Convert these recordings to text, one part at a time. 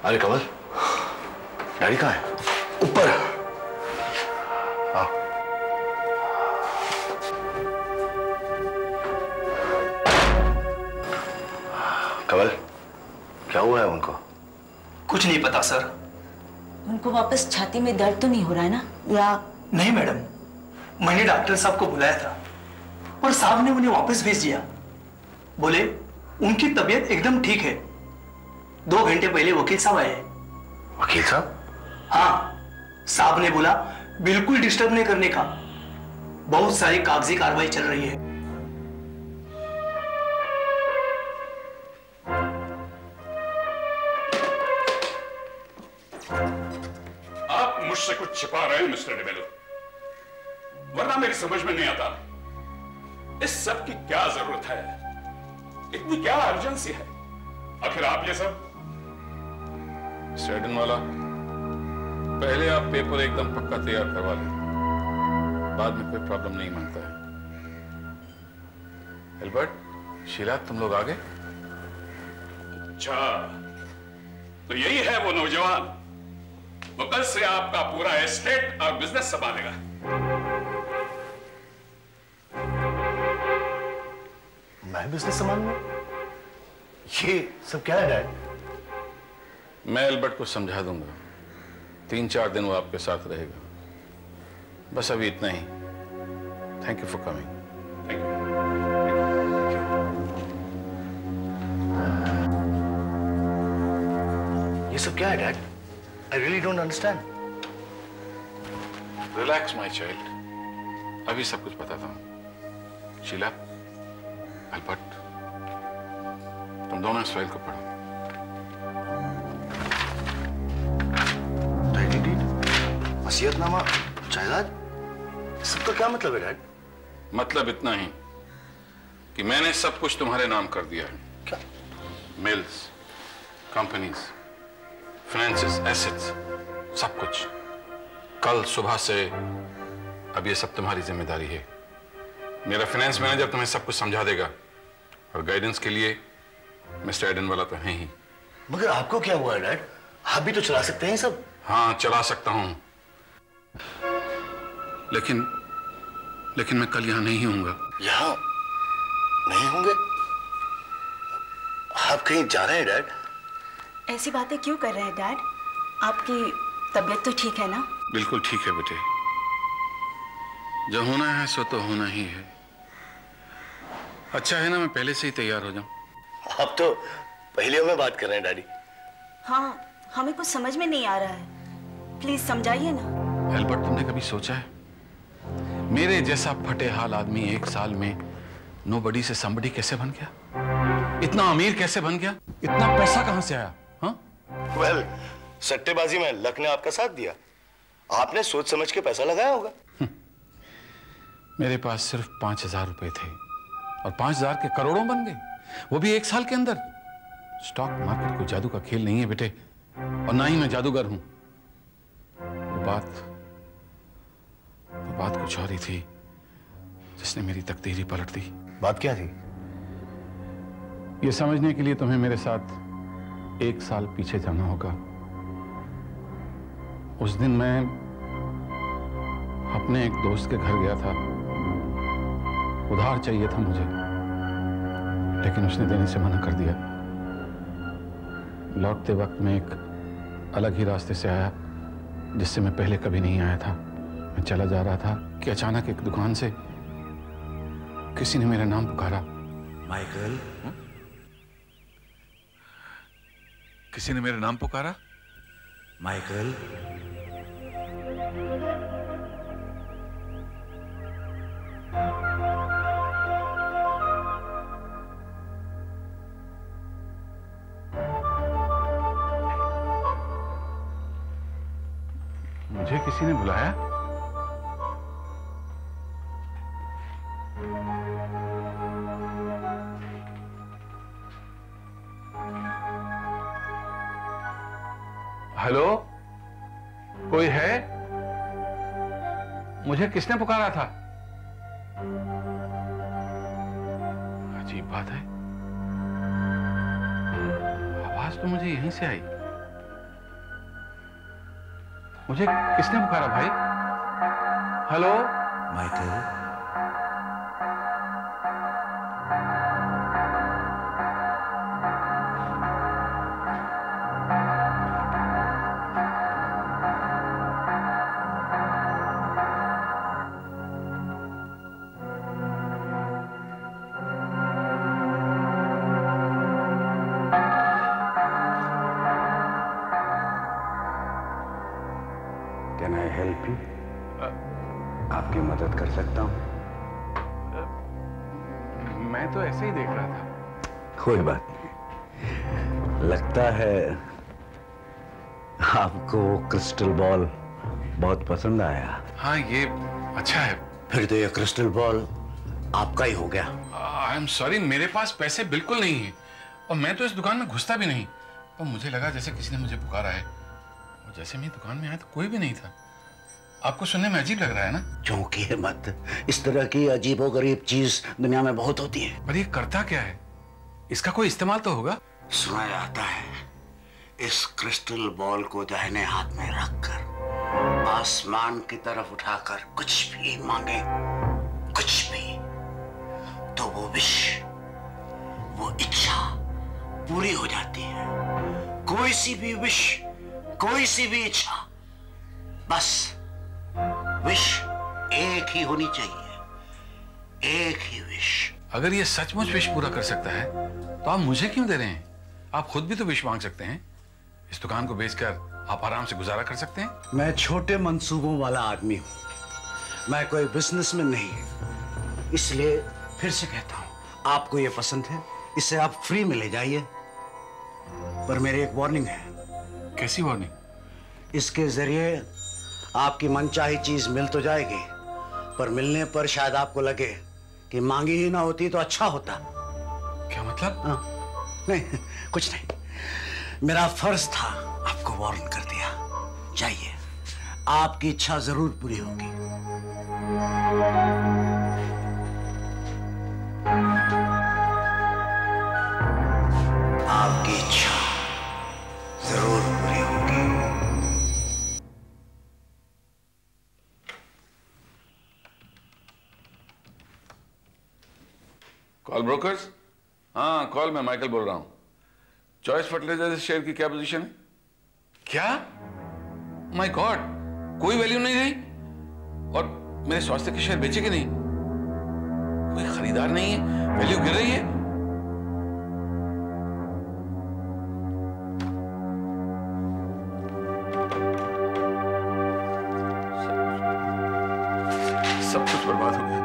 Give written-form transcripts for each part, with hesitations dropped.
अरे कमल, डैडी कहाँ है? ऊपर। हाँ। कमल, क्या हुआ है उनको? कुछ नहीं पता सर। उनको वापस छाती में दर्द तो नहीं हो रहा है ना? या नहीं मैडम, मैंने डॉक्टर साहब को बुलाया था और साहब ने उन्हें वापस भेज दिया। बोले उनकी तबीयत एकदम ठीक है। 2 घंटे पहले वकील साहब आए हैं। वकील साहब? हाँ, साहब ने बोला बिल्कुल डिस्टर्ब नहीं करने का, बहुत सारी कागजी कार्रवाई चल रही है। आप मुझसे कुछ छिपा रहे हैं मिस्टर डिमेलो, वरना मेरी समझ में नहीं आता इस सब की क्या जरूरत है, इतनी क्या अर्जेंसी है। आखिर आप ये सब स्टेडन वाला, पहले आप पेपर एकदम पक्का तैयार करवा लें, बाद में कोई प्रॉब्लम नहीं मानता है। एल्बर्ट, शीला, तुम लोग आ गए? अच्छा, तो यही है वो नौजवान, वो कल से आपका पूरा एस्टेट और बिजनेस संभालेगा। मैं बिजनेस संभालूंगा? ये सब क्या है डैड? मैं एल्बर्ट को समझा दूंगा, 3-4 दिन वो आपके साथ रहेगा। बस अभी इतना ही। Thank you for coming. Thank you. ये सब क्या है dad? I really don't understand. Relax my child, अभी सब कुछ बताता हूं। शीला, एल्बर्ट, तुम दोनों इस फाइल को पढ़ो। डैडी डीड, वसीयतनामा, जायदाद, सबका क्या मतलब है डैड? मतलब इतना ही कि मैंने सब कुछ तुम्हारे नाम कर दिया है। क्या? मिल्स, कंपनीज, फाइनेंसेस, एसेट्स, सब कुछ। कल सुबह से अब ये सब तुम्हारी जिम्मेदारी है। मेरा फाइनेंस मैनेजर तुम्हें सब कुछ समझा देगा और गाइडेंस के लिए मिस्टर एडन वाला तो है ही। मगर आपको क्या हुआ है डैड? आप भी तो चला सकते हैं सब। हाँ, चला सकता हूं, लेकिन मैं कल यहां नहीं होऊंगा। यहाँ नहीं होंगे? आप कहीं जा रहे हैं डैड? ऐसी बातें क्यों कर रहे हैं डैड? आपकी तबीयत तो ठीक है ना? बिल्कुल ठीक है बेटे, जो होना है सो तो होना ही है। अच्छा है ना मैं पहले से ही तैयार हो जाऊं। आप तो पहले में बात कर रहे हैं डैडी। हाँ, हमें कुछ समझ में नहीं आ रहा है, प्लीज समझाइए ना। एल्बर्ट, तुमने कभी सोचा है मेरे जैसा फटे हाल आदमी 1 साल में नोबडी से समबडी कैसे बन गया? इतना अमीर कैसे बन गया? इतना पैसा कहां से आया? हाँ? वेल, सट्टेबाजी में लक ने आपका साथ दिया। आपने सोच समझ के पैसा लगाया होगा। मेरे पास सिर्फ 5,000 रुपए थे और 5,000 के करोड़ों बन गए, वो भी 1 साल के अंदर। स्टॉक मार्केट कोई जादू का खेल नहीं है बेटे, और ना ही मैं जादूगर हूं। वो बात कुछ और ही थी जिसने मेरी तकदीर ही पलट दी। बात क्या थी? ये समझने के लिए तुम्हें मेरे साथ 1 साल पीछे जाना होगा। उस दिन मैं अपने एक दोस्त के घर गया था, उधार चाहिए था मुझे, लेकिन उसने देने से मना कर दिया। लौटते वक्त मैं एक अलग ही रास्ते से आया जिससे मैं पहले कभी नहीं आया था। मैं चला जा रहा था कि अचानक एक दुकान से किसी ने मेरा नाम पुकारा। माइकल। किसी ने मेरा नाम पुकारा? माइकल। मुझे किसी ने बुलाया? हेलो, कोई है? मुझे किसने पुकारा था? अजीब बात है, आवाज तो मुझे यहीं से आई। मुझे किसने पुकारा भाई? Hello Michael, can I help you? आपकी मदद कर सकता हूं? मैं तो ऐसे ही देख रहा था। कोई बात नहीं। लगता है आपको क्रिस्टल बॉल बहुत पसंद आया। हाँ, ये अच्छा है। फिर तो ये क्रिस्टल बॉल आपका ही हो गया। आई एम सॉरी, मेरे पास पैसे बिल्कुल नहीं है और मैं तो इस दुकान में घुसता भी नहीं। और मुझे लगा जैसे किसी ने मुझे पुकारा है और जैसे मैं दुकान में आया तो कोई भी नहीं था। आपको सुनने में अजीब लग रहा है ना? चौंकिए मत, इस तरह की अजीबोगरीब चीज दुनिया में बहुत होती है। पर ये करता क्या है? इसका कोई इस्तेमाल तो होगा? सुना जाता है इस क्रिस्टल बॉल को दाहिने हाथ में रखकर आसमान की तरफ उठाकर कुछ भी मांगे, कुछ भी, तो वो विश, वो इच्छा पूरी हो जाती है। कोई सी भी विश, कोई सी भी इच्छा, बस विश एक ही होनी चाहिए, एक ही विश। अगर ये सचमुच विश पूरा कर सकता है तो आप मुझे क्यों दे रहे हैं? आप खुद भी तो विश मांग सकते हैं। इस दुकान को बेचकर आप आराम से गुजारा कर सकते हैं। मैं छोटे मंसूबों वाला आदमी हूं, मैं कोई बिजनेसमैन नहीं। इसलिए फिर से कहता हूं, आपको ये पसंद है, इसे आप फ्री में ले जाइए। पर मेरी एक वार्निंग है। कैसी वार्निंग? इसके जरिए आपकी मनचाही चीज मिल तो जाएगी, पर मिलने पर शायद आपको लगे कि मांगी ही ना होती तो अच्छा होता। क्या मतलब? नहीं, कुछ नहीं। मेरा फर्ज था आपको वार्न कर दिया। जाइए, आपकी इच्छा जरूर पूरी होगी। आपकी इच्छा जरूर पूरी होगी। Call brokers? हाँ, कॉल, मैं माइकल बोल रहा हूं। चॉइस फर्टिलाइजर शेयर की क्या पोजीशन है? क्या? माय गॉड, कोई वैल्यू नहीं रही और मेरे स्वास्थ्य के शेयर बेचे कि नहीं? कोई खरीदार नहीं है, वैल्यू गिर रही है। सब कुछ बर्बाद हो गया।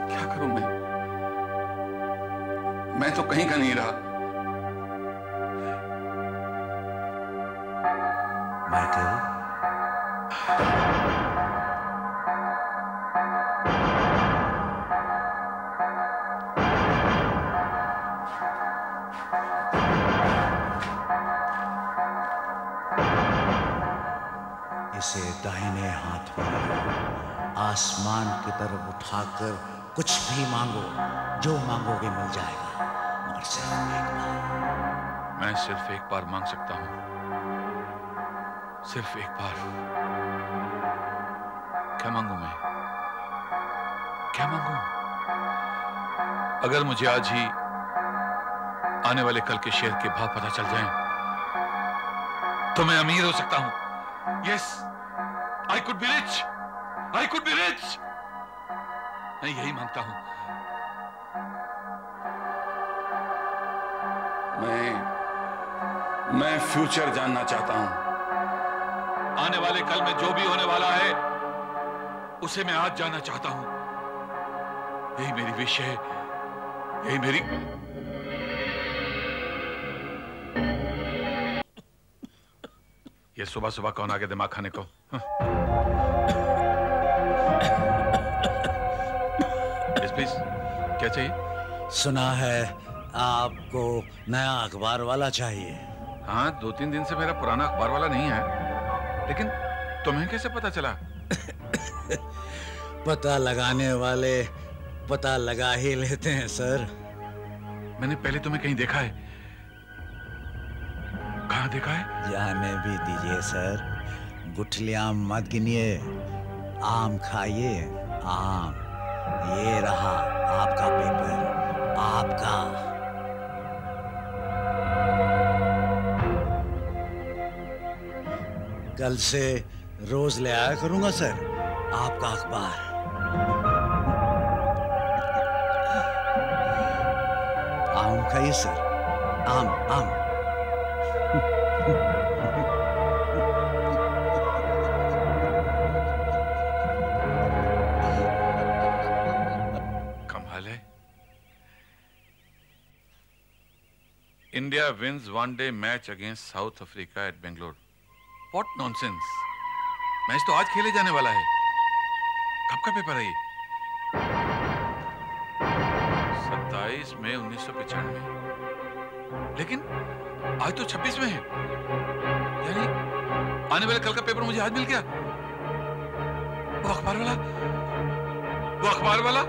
क्या करूं मैं तो कहीं का नहीं रहा। माइकल, इसे दाहिने हाथ में आसमान की तरफ उठाकर कुछ भी मांगो, जो मांगोगे मिल जाएगा, मगर सिर्फ एक बार। मैं सिर्फ एक बार मांग सकता हूं, सिर्फ एक बार। क्या मांगू मैं? क्या मांगू? अगर मुझे आज ही आने वाले कल के शेयर के भाव पता चल जाएं, तो मैं अमीर हो सकता हूं। Yes, I could be rich. I could be rich. मैं यही मांगता हूं। मैं फ्यूचर जानना चाहता हूं। आने वाले कल में जो भी होने वाला है, उसे मैं आज जानना चाहता हूं। यही मेरी विश है, यही मेरी। ये सुबह सुबह कौन आ गया दिमाग खाने को? प्लीज, क्या चाहिए? सुना है आपको नया अखबार वाला चाहिए। हाँ, 2-3 दिन से मेरा पुराना अखबार वाला नहीं है, लेकिन तुम्हें कैसे पता चला? पता लगाने वाले पता लगा ही लेते हैं सर। मैंने पहले तुम्हें कहीं देखा है। कहाँ देखा है? जाने भी दीजिए सर, गुठलियां मत गिनिए, आम खाइए, आम। ये रहा आपका पेपर, आपका। कल से रोज ले आया करूंगा सर आपका अखबार। आम खाइए सर, आम आम। कमाल है। India wins one day match against South Africa at Bangalore. What nonsense. Match तो आज खेले जाने वाला है। कब का पेपर है ये? 27 मई 1995। लेकिन आज तो 26 में है, यानी आने वाले कल का पेपर मुझे आज मिल गया। वो अखबार वाला, वो अखबार वाला,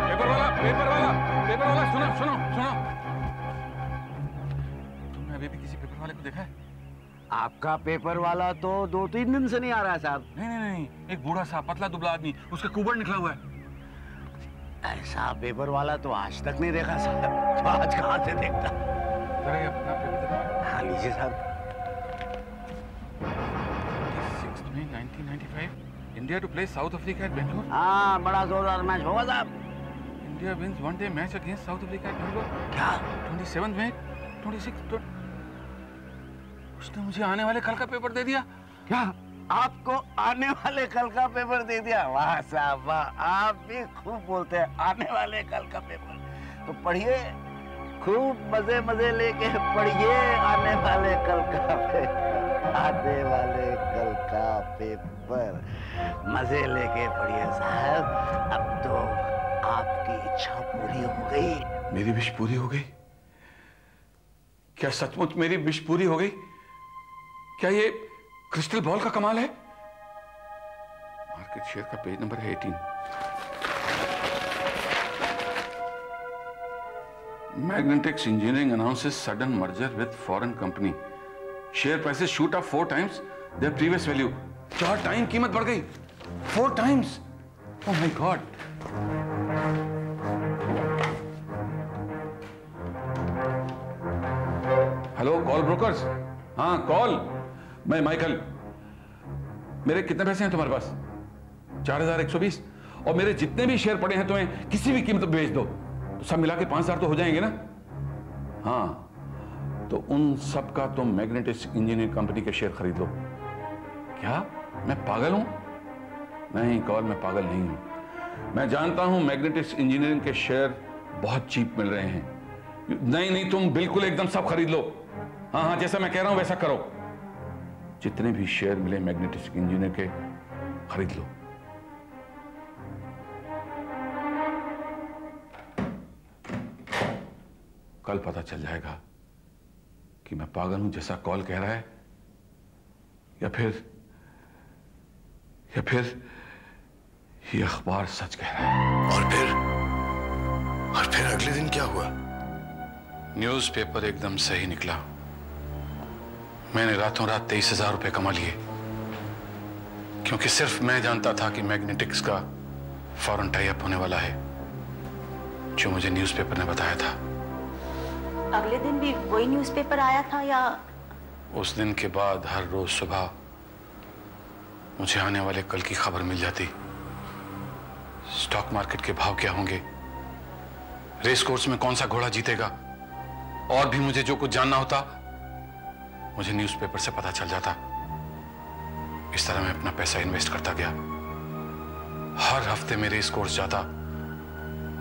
पेपर वाला, पेपर वाला, पेपर वाला, सुनो सुनो सुनो। तुमने अभी भी किसी पेपर वाले को देखा है? आपका पेपर वाला तो 2-3 दिन से नहीं आ रहा है साहब। नहीं नहीं नहीं, एक बूढ़ा सा पतला दुबला आदमी, उसका कुबड़ निकला हुआ है। ऐसा पेपर वाला तो आज तक नहीं देखा साहब। तो आज कहाँ से देखता? जरा ये अपना पेपर देखो। हाँ लीजिए साहब। 26 मई 1995, India to play South Africa at Bangalore. हाँ, बड़ा जोरदार मैच होगा साहब। India wins one day match against South Africa at Bangalore. क्या? 27 मई 26। उसने मुझे आने वाले कल का पेपर दे दिया। क्या आपको आने वाले कल का पेपर दे दिया? वाह साहब वाह, आप भी खूब बोलते हैं। आने वाले कल का पेपर तो पढ़िए, खूब मजे मजे लेके पढ़िए। आने वाले कल का पेपर, आने वाले कल का पेपर मजे लेके पढ़िए साहब। अब तो आपकी इच्छा पूरी हो गई। मेरी विश पूरी हो गई? क्या सचमुच मेरी विश पूरी हो गई? क्या ये क्रिस्टल बॉल का कमाल है? मार्केट शेयर का पेज नंबर है 18। Magnetics engineering announces sudden merger with foreign company. Share prices shoot up 4 times there previous value. 4 time कीमत बढ़ गई। 4 times। Oh my God. Hello call brokers. हाँ कॉल, मैं माइकल। मेरे कितने पैसे हैं तुम्हारे पास? 4120। और मेरे जितने भी शेयर पड़े हैं तुम्हें किसी भी कीमत पर बेच दो तो सब मिला के 5000 तो हो जाएंगे ना? हाँ, तो उन सब का तुम मैग्नेटिक्स इंजीनियरिंग कंपनी के शेयर खरीद लो। क्या मैं पागल हूं? नहीं कॉल, मैं पागल नहीं हूं। मैं जानता हूं मैग्नेटिक्स इंजीनियरिंग के शेयर बहुत चीप मिल रहे हैं। नहीं नहीं, तुम बिल्कुल एकदम सब खरीद लो। हाँ हाँ, जैसा मैं कह रहा हूं वैसा करो। जितने भी शेयर मिले मैग्नेटिक्स इंजीनियर के खरीद लो। कल पता चल जाएगा कि मैं पागल हूं जैसा कॉल कह रहा है, या फिर ये अखबार सच कह रहा है। और फिर अगले दिन क्या हुआ? न्यूज़पेपर एकदम सही निकला। मैंने रातों रात 23,000 रुपए कमा लिए, क्योंकि सिर्फ मैं जानता था कि मैग्नेटिक्स का फॉरेन टाई अप होने वाला है, जो मुझे न्यूज़पेपर ने बताया था। अगले दिन भी वही न्यूज़पेपर आया था या? उस दिन के बाद हर रोज सुबह मुझे आने वाले कल की खबर मिल जाती। स्टॉक मार्केट के भाव क्या होंगे, रेस कोर्स में कौन सा घोड़ा जीतेगा, और भी मुझे जो कुछ जानना होता मुझे न्यूज़पेपर से पता चल जाता। इस तरह मैं अपना पैसा इन्वेस्ट करता गया। हर हफ्ते में रेस कोर्स जाता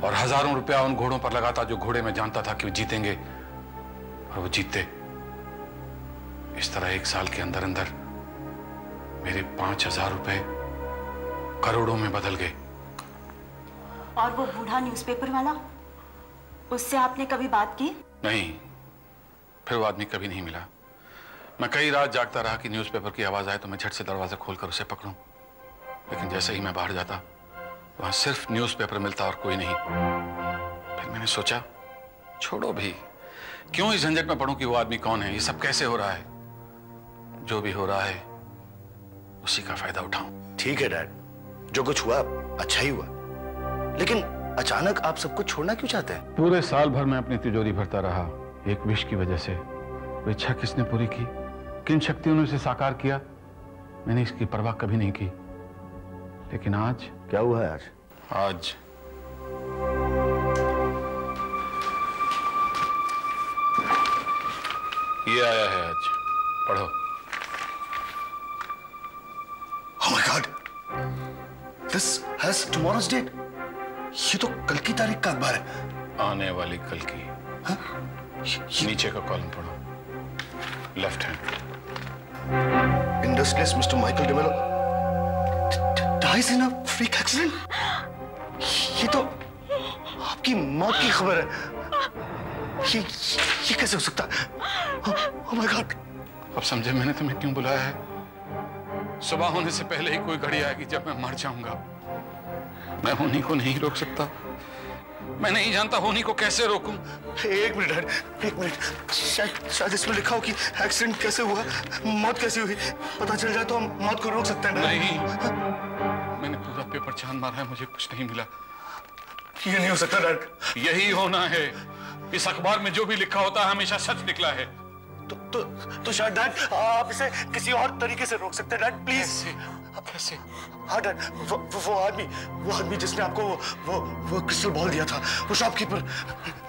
और हजारों रुपया उन घोड़ों पर लगाता जो घोड़े में जानता था कि वो जीतेंगे, और वो जीतते। इस तरह 1 साल के अंदर अंदर मेरे 5,000 रुपए करोड़ों में बदल गए। और वो बूढ़ा न्यूज़पेपर वाला, उससे आपने कभी बात की? नहीं, फिर वो आदमी कभी नहीं मिला। मैं कई रात जागता रहा कि न्यूज़पेपर की आवाज आए तो मैं झट से दरवाजा खोलकर उसे पकड़ूं, लेकिन जैसे ही मैं बाहर जाता वहां सिर्फ न्यूज़पेपर मिलता और कोई नहीं। फिर मैंने सोचा छोड़ो भी, क्यों इस झंझट में पड़ूं कि वो आदमी कौन है, ये सब कैसे हो रहा है? जो भी हो रहा है उसी का फायदा उठाऊं। ठीक है डैड, जो कुछ हुआ अच्छा ही हुआ, लेकिन अचानक आप सबको छोड़ना क्यों चाहते हैं? पूरे साल भर मैं अपनी तिजोरी भरता रहा एक विश की वजह से। वो इच्छा किसने पूरी की, किन शक्तियों ने उसे साकार किया, मैंने इसकी परवाह कभी नहीं की। लेकिन आज क्या हुआ है आज? आज ये आया है, आज पढ़ो। Oh my God! This has tomorrow's date. ये तो कल की तारीख का अखबार है। आने वाली कल की। हाँ? नीचे का कॉलम पढ़ो, left hand. Industrialist Mr. Michael DeMello dies in a freak accident. ये तो आपकी मौत की खबर है। ये कैसे हो सकता है? Oh my God! अब समझे मैंने तुम्हें क्यों बुलाया है? सुबह होने से पहले ही कोई घड़ी आएगी जब मैं मर जाऊंगा। मैं होनी को नहीं रोक सकता। मैं नहीं जानता होनी को कैसे रोकूं। एक मिनट डैड, एक मिनट। शायद इसमें लिखा हो कि एक्सीडेंट कैसे हुआ, मौत कैसे हुई। पता चल जाए तो हम मौत को रोक सकते हैं। नहीं, मैंने पूरा पेपर छान मारा है, मुझे कुछ नहीं मिला। ये नहीं हो सकता डैड। यही होना है। इस अखबार में जो भी लिखा होता है हमेशा सच निकला है। तो शायद डैड आप इसे किसी और तरीके से रोक सकते हैं डैड, प्लीज। कैसे? हाँ डैड, वो आदमी जिसने आपको वो क्रिस्टल बॉल दिया था, वो शॉपकीपर।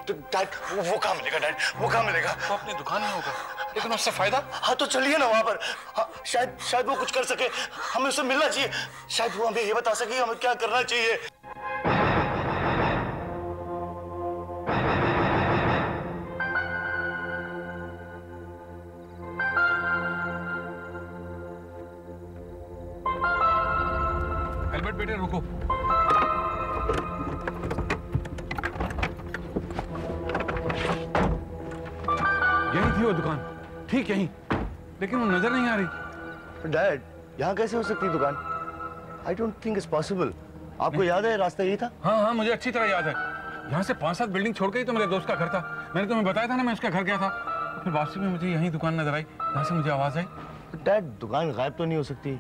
तो डैड वो कहाँ मिलेगा डैड, वो कहाँ मिलेगा? तो अपनी दुकान में होगा, लेकिन उससे फायदा? हाँ तो चलिए ना वहां पर। हाँ, शायद वो कुछ कर सके, हमें उससे मिलना चाहिए। शायद वो हमें ये बता सके हमें क्या करना चाहिए। बेटे रुको। यही थी वो दुकान, ठीक यही, लेकिन वो नजर नहीं आ रही। डैड यहाँ कैसे हो सकती दुकान? I don't think it's possible. आपको याद है रास्ता यही था? हाँ हाँ, मुझे अच्छी तरह याद है। यहाँ से 5-7 बिल्डिंग छोड़ के ही तो मेरे दोस्त का घर था। मैंने तुम्हें बताया था ना, मैं उसका घर गया था। फिर वापसी में मुझे यही दुकान नजर आई, जहाँ से मुझे आवाज आई। डैड दुकान गायब तो नहीं हो सकती,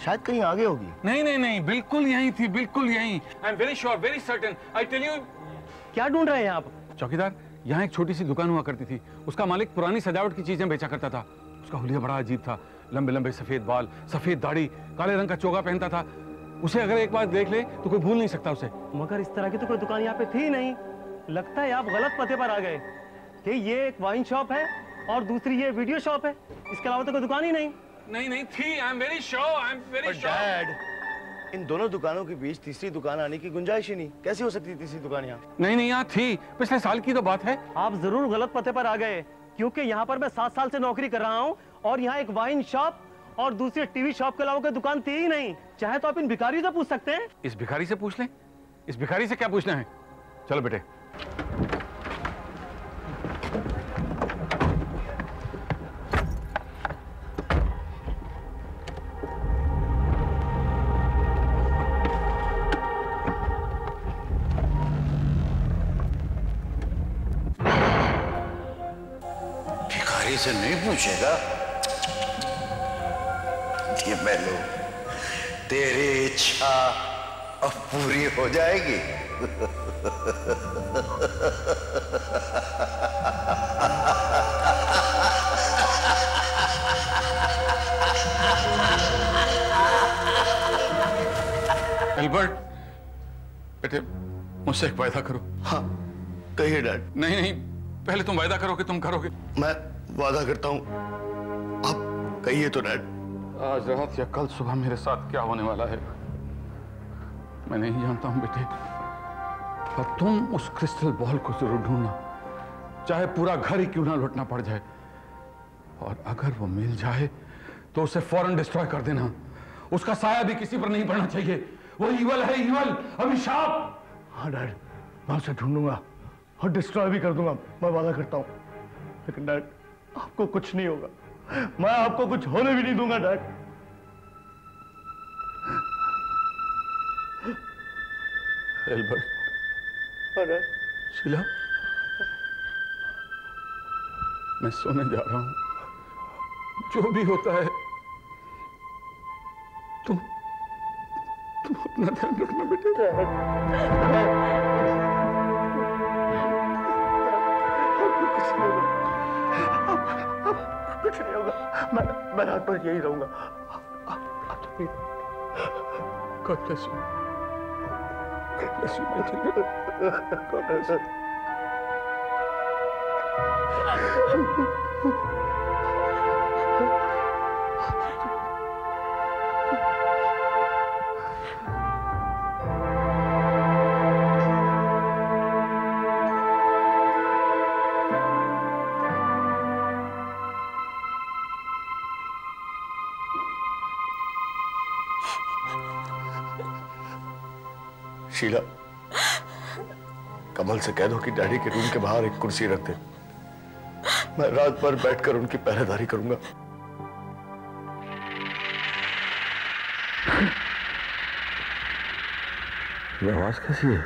शायद कहीं आगे होगी। नहीं नहीं नहीं, बिल्कुल यही थी, बिल्कुल यही। I am very sure, very certain, I tell you. क्या ढूंढ रहे हैं आप? चौकीदार, यहाँ एक छोटी सी दुकान हुआ करती थी। उसका मालिक पुरानी सजावट की चीजें बेचा करता था। उसका हुलिया बड़ा अजीब था, लंबे लंबे सफेद बाल, सफेद दाढ़ी, काले रंग का चोगा पहनता था। उसे अगर एक बार देख ले तो कोई भूल नहीं सकता उसे। मगर इस तरह की तो कोई दुकान यहाँ पे थी नहीं। लगता है आप गलत पते पर आ गए कि ये एक वाइन शॉप है और दूसरी ये वीडियो शॉप है। इसके अलावा तो कोई दुकान ही नहीं। नहीं नहीं थी, I am very sure, I am very sure. Dad इन दोनों दुकानों के बीच तीसरी दुकान आने की गुंजाइश ही नहीं। कैसे हो सकती तीसरी दुकान यहाँ? नहीं नहीं, यहाँ थी, पिछले साल की तो बात है। आप जरूर गलत पते पर आ गए, क्योंकि यहाँ पर मैं 7 साल से नौकरी कर रहा हूँ और यहाँ एक वाइन शॉप और दूसरी टीवी शॉप के अलावा कोई दुकान थी ही नहीं। चाहे तो आप इन भिखारी से पूछ सकते हैं। इस भिखारी से पूछ लें? इस भिखारी से क्या पूछना है? चलो बेटे। भिखारी से नहीं पूछेगा? ये मेलो, तेरी इच्छा अब पूरी हो जाएगी। एल्बर्ट बेटे, मुझसे एक वायदा करो। हाँ कहिए डैड। नहीं नहीं, पहले तुम वायदा करो कि तुम करोगे। मैं वादा करता हूँ, आप कहिए तो डैड। आज रात या कल सुबह मेरे साथ क्या होने वाला है मैं नहीं जानता हूं बेटे, पर तुम उस क्रिस्टल बॉल को जरूर ढूंढना, चाहे पूरा घर ही क्यों ना लौटना पड़ जाए। और अगर वो मिल जाए तो उसे फौरन डिस्ट्रॉय कर देना। उसका साया भी किसी पर नहीं पड़ना चाहिए। वो ईवल है, ईवल, अभिशाप। हाँ डैड, मैं उसे ढूंढूंगा और डिस्ट्रॉय भी कर दूंगा, मैं वादा करता हूँ। लेकिन डैड आपको कुछ नहीं होगा, मैं आपको कुछ होने भी नहीं दूंगा डैड। एल्बर्ट, हाँ डैड। शीला, मैं सोने जा रहा हूं। जो भी होता है तुम अपना ध्यान रखना बेटे। कुछ नहीं होगा, मैं रात भर यही रहूंगा। God bless you. God bless you, my dear. God bless you. Sheila, कमल से कह दो कि डैडी के रूम के बाहर एक कुर्सी रख दे। मैं रात भर बैठकर उनकी पहरेदारी करूंगा। ये आवाज कैसी है?